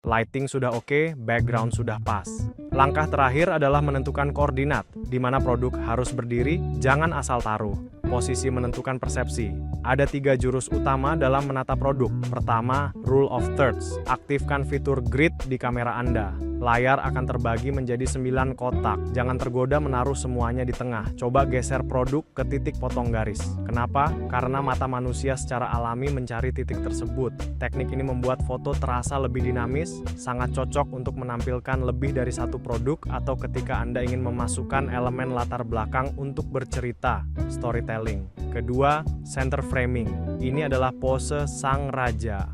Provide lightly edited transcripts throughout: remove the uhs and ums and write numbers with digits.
Lighting sudah oke, background sudah pas. Langkah terakhir adalah menentukan koordinat, di mana produk harus berdiri, jangan asal taruh. Posisi menentukan persepsi. Ada 3 jurus utama dalam menata produk. Pertama, rule of thirds. Aktifkan fitur grid di kamera Anda. Layar akan terbagi menjadi 9 kotak. Jangan tergoda menaruh semuanya di tengah. Coba geser produk ke titik potong garis. Kenapa? Karena mata manusia secara alami mencari titik tersebut. Teknik ini membuat foto terasa lebih dinamis, sangat cocok untuk menampilkan lebih dari satu produk atau ketika Anda ingin memasukkan elemen latar belakang untuk bercerita, storytelling. Kedua, center framing. Ini adalah pose sang raja.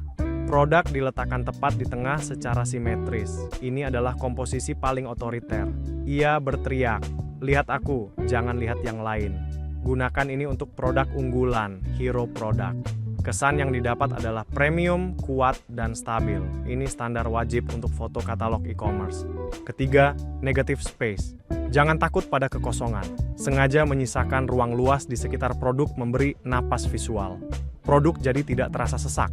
Produk diletakkan tepat di tengah secara simetris. Ini adalah komposisi paling otoriter. Ia berteriak, "Lihat aku, jangan lihat yang lain." Gunakan ini untuk produk unggulan, hero product. Kesan yang didapat adalah premium, kuat, dan stabil. Ini standar wajib untuk foto katalog e-commerce. Ketiga, negative space. Jangan takut pada kekosongan. Sengaja menyisakan ruang luas di sekitar produk memberi napas visual. Produk jadi tidak terasa sesak.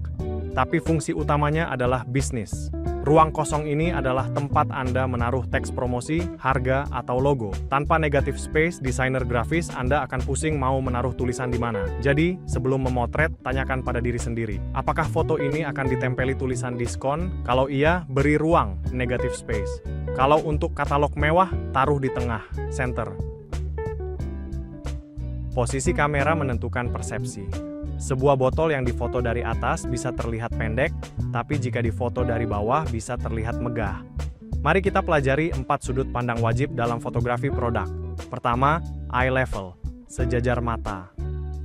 Tapi fungsi utamanya adalah bisnis. Ruang kosong ini adalah tempat Anda menaruh teks promosi, harga, atau logo. Tanpa negative space, desainer grafis Anda akan pusing mau menaruh tulisan di mana. Jadi, sebelum memotret, tanyakan pada diri sendiri. Apakah foto ini akan ditempeli tulisan diskon? Kalau iya, beri ruang, negative space. Kalau untuk katalog mewah, taruh di tengah, center. Posisi kamera menentukan persepsi. Sebuah botol yang difoto dari atas bisa terlihat pendek, tapi jika difoto dari bawah bisa terlihat megah. Mari kita pelajari 4 sudut pandang wajib dalam fotografi produk. Pertama, eye level, sejajar mata.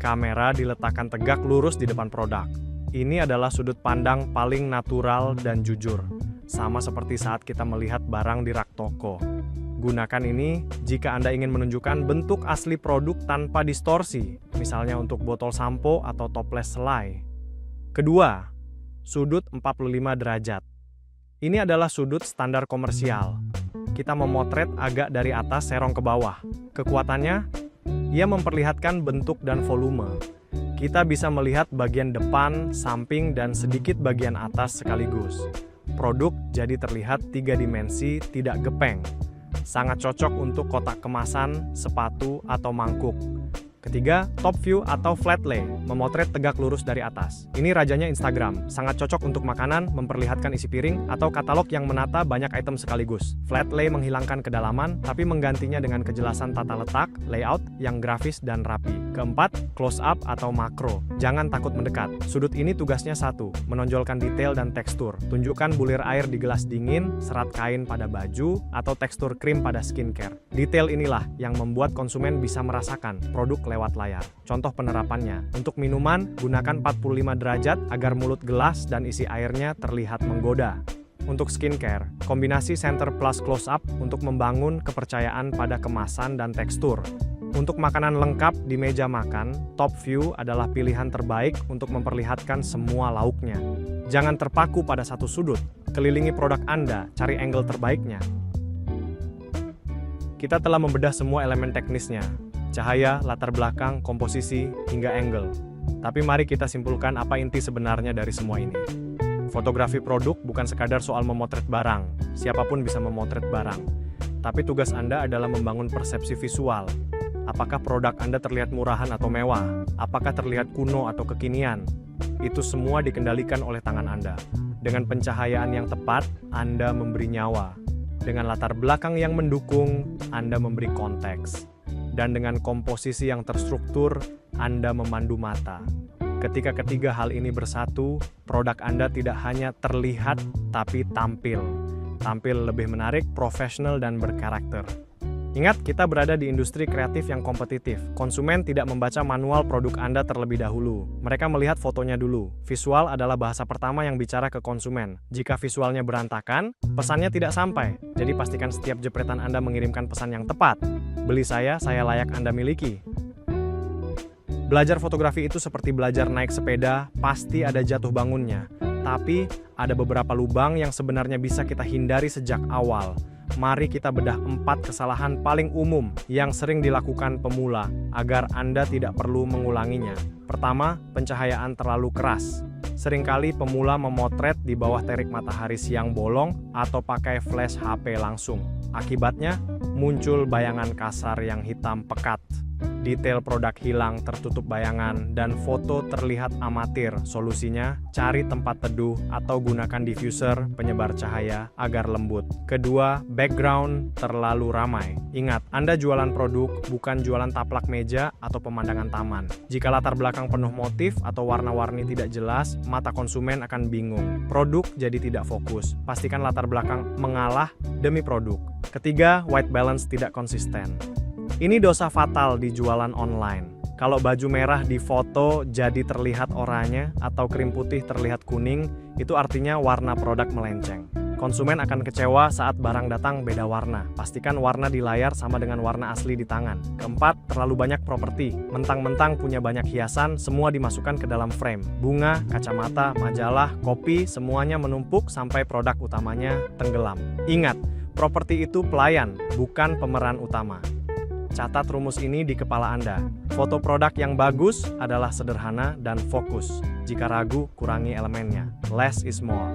Kamera diletakkan tegak lurus di depan produk. Ini adalah sudut pandang paling natural dan jujur, sama seperti saat kita melihat barang di rak toko. Gunakan ini jika Anda ingin menunjukkan bentuk asli produk tanpa distorsi, misalnya untuk botol sampo atau toples selai. Kedua, sudut 45 derajat. Ini adalah sudut standar komersial. Kita memotret agak dari atas serong ke bawah. Kekuatannya, ia memperlihatkan bentuk dan volume. Kita bisa melihat bagian depan, samping, dan sedikit bagian atas sekaligus. Produk jadi terlihat 3 dimensi, tidak gepeng. Sangat cocok untuk kotak kemasan, sepatu, atau mangkuk. Ketiga, top view atau flat lay, memotret tegak lurus dari atas. Ini rajanya Instagram, sangat cocok untuk makanan, memperlihatkan isi piring, atau katalog yang menata banyak item sekaligus. Flat lay menghilangkan kedalaman, tapi menggantinya dengan kejelasan tata letak, layout yang grafis dan rapi. Keempat, close up atau makro. Jangan takut mendekat. Sudut ini tugasnya satu, menonjolkan detail dan tekstur. Tunjukkan bulir air di gelas dingin, serat kain pada baju, atau tekstur krim pada skincare. Detail inilah yang membuat konsumen bisa merasakan produk lewat layar. Contoh penerapannya, untuk minuman, gunakan 45 derajat agar mulut gelas dan isi airnya terlihat menggoda. Untuk skincare, kombinasi center plus close up untuk membangun kepercayaan pada kemasan dan tekstur. Untuk makanan lengkap di meja makan, top view adalah pilihan terbaik untuk memperlihatkan semua lauknya. Jangan terpaku pada satu sudut, kelilingi produk Anda, cari angle terbaiknya. Kita telah membedah semua elemen teknisnya. Cahaya, latar belakang, komposisi, hingga angle. Tapi mari kita simpulkan apa inti sebenarnya dari semua ini. Fotografi produk bukan sekadar soal memotret barang. Siapapun bisa memotret barang. Tapi tugas Anda adalah membangun persepsi visual. Apakah produk Anda terlihat murahan atau mewah? Apakah terlihat kuno atau kekinian? Itu semua dikendalikan oleh tangan Anda. Dengan pencahayaan yang tepat, Anda memberi nyawa. Dengan latar belakang yang mendukung, Anda memberi konteks. Dan dengan komposisi yang terstruktur, Anda memandu mata. Ketika ketiga hal ini bersatu, produk Anda tidak hanya terlihat, tapi tampil. Tampil lebih menarik, profesional, dan berkarakter. Ingat, kita berada di industri kreatif yang kompetitif. Konsumen tidak membaca manual produk Anda terlebih dahulu. Mereka melihat fotonya dulu. Visual adalah bahasa pertama yang bicara ke konsumen. Jika visualnya berantakan, pesannya tidak sampai. Jadi pastikan setiap jepretan Anda mengirimkan pesan yang tepat. Beli saya layak Anda miliki. Belajar fotografi itu seperti belajar naik sepeda, pasti ada jatuh bangunnya. Tapi, ada beberapa lubang yang sebenarnya bisa kita hindari sejak awal. Mari kita bedah 4 kesalahan paling umum yang sering dilakukan pemula agar Anda tidak perlu mengulanginya. Pertama, pencahayaan terlalu keras. Seringkali pemula memotret di bawah terik matahari siang bolong atau pakai flash HP langsung. Akibatnya, muncul bayangan kasar yang hitam pekat. Detail produk hilang tertutup bayangan dan foto terlihat amatir. Solusinya, cari tempat teduh atau gunakan diffuser penyebar cahaya agar lembut. Kedua, background terlalu ramai. Ingat, Anda jualan produk, bukan jualan taplak meja atau pemandangan taman. Jika latar belakang penuh motif atau warna-warni tidak jelas, mata konsumen akan bingung. Produk jadi tidak fokus. Pastikan latar belakang mengalah demi produk. Ketiga, white balance tidak konsisten. Ini dosa fatal di jualan online. Kalau baju merah di foto jadi terlihat oranye atau krim putih terlihat kuning, itu artinya warna produk melenceng. Konsumen akan kecewa saat barang datang beda warna. Pastikan warna di layar sama dengan warna asli di tangan. Keempat, terlalu banyak properti. Mentang-mentang punya banyak hiasan, semua dimasukkan ke dalam frame. Bunga, kacamata, majalah, kopi, semuanya menumpuk sampai produk utamanya tenggelam. Ingat, properti itu pelayan, bukan pemeran utama. Catat rumus ini di kepala Anda. Foto produk yang bagus adalah sederhana dan fokus. Jika ragu, kurangi elemennya. Less is more.